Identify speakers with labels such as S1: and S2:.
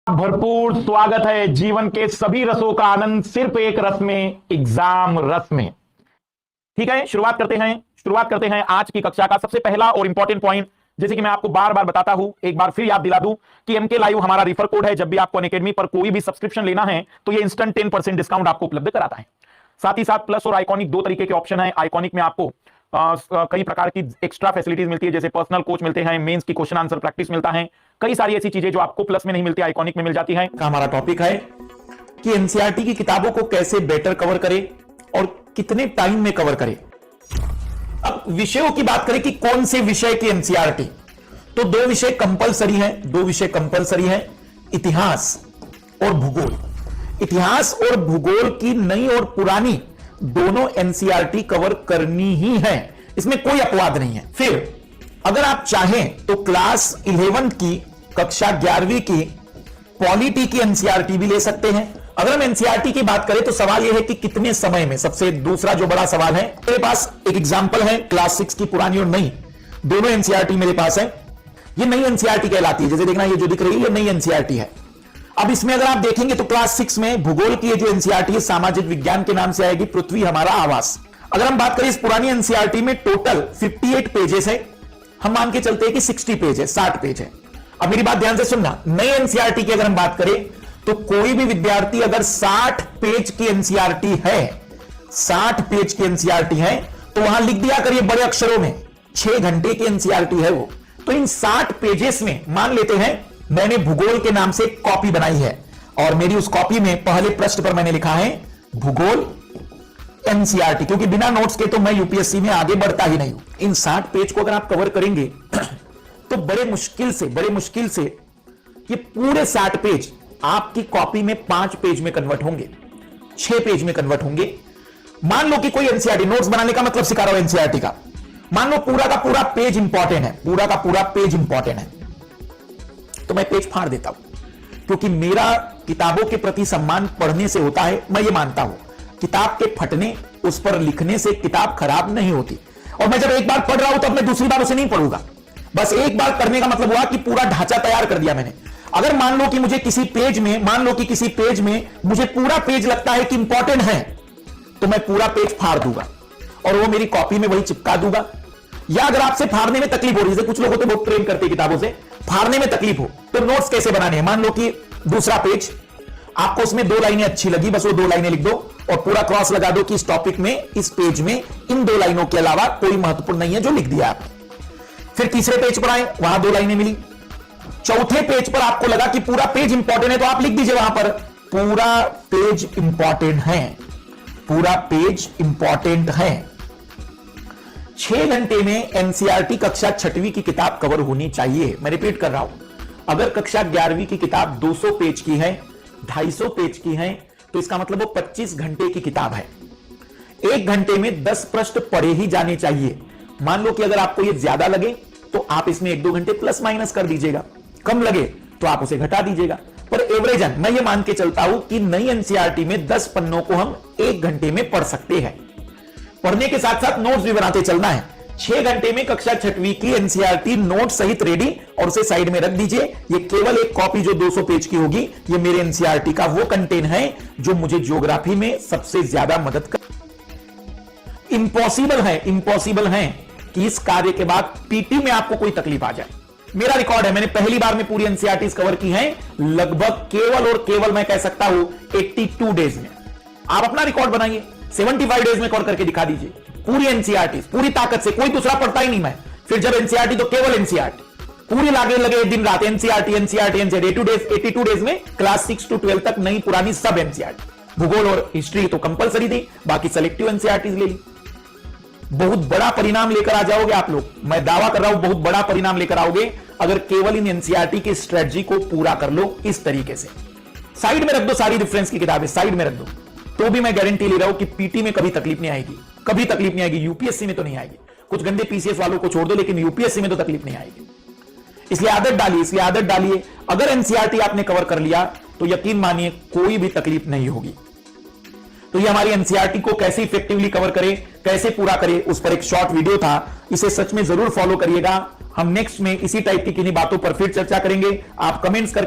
S1: भरपूर स्वागत है। जीवन के सभी रसों का आनंद सिर्फ एक रस में, एग्जाम रस में। ठीक है, शुरुआत करते हैं आज की कक्षा का सबसे पहला और इंपॉर्टेंट पॉइंट। जैसे कि मैं आपको बार बार बताता हूं, एक बार फिर याद दिला दूं कि एमके लाइव हमारा रिफर कोड है। जब भी आपको अनअकैडमी पर कोई भी सब्सक्रिप्शन लेना है तो ये इंस्टेंट 10% डिस्काउंट आपको उपलब्ध कराता है। साथ ही साथ प्लस और आइकॉनिक दो तरीके के ऑप्शन है। आइकॉनिक में आपको कई प्रकार की एक्स्ट्रा फैसिलिटीज मिलती है, जैसे पर्सनल कोच मिलते हैं, मेंस की क्वेश्चन आंसर प्रैक्टिस मिलता है, कई सारी ऐसी चीजें जो आपको प्लस में नहीं मिलती, आइकॉनिक में मिल जाती है।
S2: हमारा टॉपिक है कि एनसीईआरटी की किताबों को कैसे बेटर कवर करें और कितने टाइम में कवर करें। अब विषयों की बात करें कि कौन से विषय की एनसीईआरटी, तो दो विषय कंपलसरी हैं, इतिहास और भूगोल। इतिहास और भूगोल की नई और पुरानी दोनों एनसीईआरटी कवर करनी ही है, इसमें कोई अपवाद नहीं है। फिर अगर आप चाहें तो क्लास 11 की, कक्षा 11वीं की पॉलिटी की एनसीईआरटी भी ले सकते हैं। अगर हम एनसीईआरटी की बात करें तो सवाल यह है कि कितने समय में, सबसे दूसरा जो बड़ा सवाल है। मेरे पास एक एग्जांपल है क्लास 6 की पुरानी और नई, दोनों एनसीईआरटी मेरे पास है। ये नई एनसीईआरटी कहलाती है, जैसे देखना ये जो दिख रही है ये नई एनसीईआरटी है। अब इसमें अगर आप देखेंगे तो क्लास 6 में भूगोल की जो एनसीईआरटी है सामाजिक विज्ञान के नाम से आएगी, पृथ्वी हमारा आवास। अगर हम बात करें इस पुरानी एनसीईआरटी में टोटल 58 पेजेस है, हम मान के चलते हैं कि 60 पेज है, 60 पेज है। अब मेरी बात ध्यान से सुनना, नई एनसीईआरटी की अगर हम बात करें तो कोई भी विद्यार्थी अगर 60 पेज की एनसीईआरटी है, 60 पेज की एनसीईआरटी है, तो वहां लिख दिया करिए बड़े अक्षरों में 6 घंटे की एनसीईआरटी है वो। तो इन 60 पेजेस में मान लेते हैं मैंने भूगोल के नाम से एक कॉपी बनाई है और मेरी उस कॉपी में पहले पृष्ठ पर मैंने लिखा है भूगोल एनसीईआरटी, क्योंकि बिना नोट्स के तो मैं यूपीएससी में आगे बढ़ता ही नहीं हूं। इन 60 पेज को अगर आप कवर करेंगे तो बड़े मुश्किल से ये पूरे 60 पेज आपकी कॉपी में 5 पेज में कन्वर्ट होंगे, 6 पेज में कन्वर्ट होंगे। मान लो कि कोई एनसीईआरटी, नोट्स बनाने का मतलब सिखा रहा हूं एनसीईआरटी का, मान लो पूरा का पूरा पेज इंपॉर्टेंट है, पूरा का पूरा पेज इंपॉर्टेंट है, तो मैं पेज फाड़ देता हूं, क्योंकि मेरा किताबों के प्रति सम्मान पढ़ने से होता है। मैं ये मानता हूं किताब के फटने, उस पर लिखने से किताब खराब नहीं होती। और मैं जब एक बार पढ़ रहा हूं तो मैं दूसरी बार उसे नहीं पढ़ूंगा। बस एक बार करने का मतलब हुआ कि पूरा ढांचा तैयार कर दिया मैंने। अगर मान लो कि मुझे किसी पेज में मुझे पूरा पेज लगता है कि इंपॉर्टेंट है, तो मैं पूरा पेज फाड़ दूंगा और वो मेरी कॉपी में वही चिपका दूंगा। या अगर आपसे फाड़ने में तकलीफ हो रही है, कुछ लोग तो बहुत प्रेम करते हैं किताबों से, फाड़ने में तकलीफ हो तो नोट्स कैसे बनाने हैं। मान लो कि दूसरा पेज आपको उसमें 2 लाइनें अच्छी लगी, बस वो 2 लाइनें लिख दो और पूरा क्रॉस लगा दो कि इस टॉपिक में, इस पेज में इन 2 लाइनों के अलावा कोई महत्वपूर्ण नहीं है जो लिख दिया आपने। फिर तीसरे पेज पर आए, वहां 2 लाइनें मिली। चौथे पेज पर आपको लगा कि पूरा पेज इंपॉर्टेंट है, तो आप लिख दीजिए वहां पर पूरा पेज इंपॉर्टेंट है, पूरा पेज इंपॉर्टेंट है। 6 घंटे में एनसीईआरटी कक्षा 6वीं की किताब कवर होनी चाहिए। मैं रिपीट कर रहा हूं, अगर कक्षा 11वीं की किताब 200 पेज की है, 250 पेज की है, तो इसका मतलब वो 25 घंटे की किताब है। 1 घंटे में 10 प्रश्न पढ़े ही जाने चाहिए। मान लो कि अगर आपको ये ज्यादा लगे तो आप इसमें 1-2 घंटे प्लस माइनस कर दीजिएगा, कम लगे तो आप उसे घटा दीजिएगा। पर एवरेजन मैं ये मान के चलता हूं कि नई एनसीईआरटी में 10 पन्नों को हम 1 घंटे में पढ़ सकते हैं। पढ़ने के साथ साथ नोट्स भी बनाते चलना है। 6 घंटे में कक्षा 6वीं की एनसीईआरटी नोट सहित रेडी, और उसे साइड में रख दीजिए। ये केवल एक कॉपी जो 200 पेज की होगी, ये मेरे एनसीईआरटी का वो कंटेंट है जो मुझे ज्योग्राफी में सबसे ज्यादा मदद कर। इंपॉसिबल है कि इस कार्य के बाद पीटी में आपको कोई तकलीफ आ जाए। मेरा रिकॉर्ड है, मैंने पहली बार में पूरी एनसीईआरटी कवर की है, लगभग केवल और केवल मैं कह सकता हूं 82 डेज में। आप अपना रिकॉर्ड बनाइए, 75 डेज में कवर करके दिखा दीजिए पूरी एनसीईआरटी, पूरी ताकत से। कोई दूसरा पढ़ता ही नहीं मैं, फिर जब एनसीईआरटी तो केवल एनसीईआरटी, पूरी लगे दिन रात एनसीईआरटी 82 डेज में क्लास 6 to 12 तक नई पुरानी सब एनसीईआरटी। भूगोल और हिस्ट्री तो कंपलसरी थी, बाकी सेलेक्टिव एनसीईआरटी ले ली। बहुत बड़ा परिणाम लेकर आ जाओगे आप लोग, मैं दावा कर रहा हूं बहुत बड़ा परिणाम लेकर आओगे अगर केवल इन एनसीईआरटी की स्ट्रेटजी को पूरा कर लो इस तरीके से। साइड में रख दो सारी रेफरेंस की किताबें, साइड में रख दो, तो भी मैं गारंटी ले रहा हूं कि पीटी में कभी तकलीफ नहीं आएगी, कभी तकलीफ नहीं आएगी। यूपीएससी में तो नहीं आएगी, कुछ गंदे पीसीएस वालों को छोड़ दो, लेकिन यूपीएससी में तो तकलीफ नहीं आएगी। इसलिए आदत डालिए। अगर एनसीईआरटी आपने कवर कर लिया तो यकीन मानिए कोई भी तकलीफ नहीं होगी। तो ये हमारी एनसीईआरटी को कैसे इफेक्टिवली कवर करें, कैसे पूरा करें, उस पर एक शॉर्ट वीडियो था, इसे सच में जरूर फॉलो करिएगा। हम नेक्स्ट में इसी टाइप की किन्हीं बातों पर फिर चर्चा करेंगे। आप कमेंट्स करके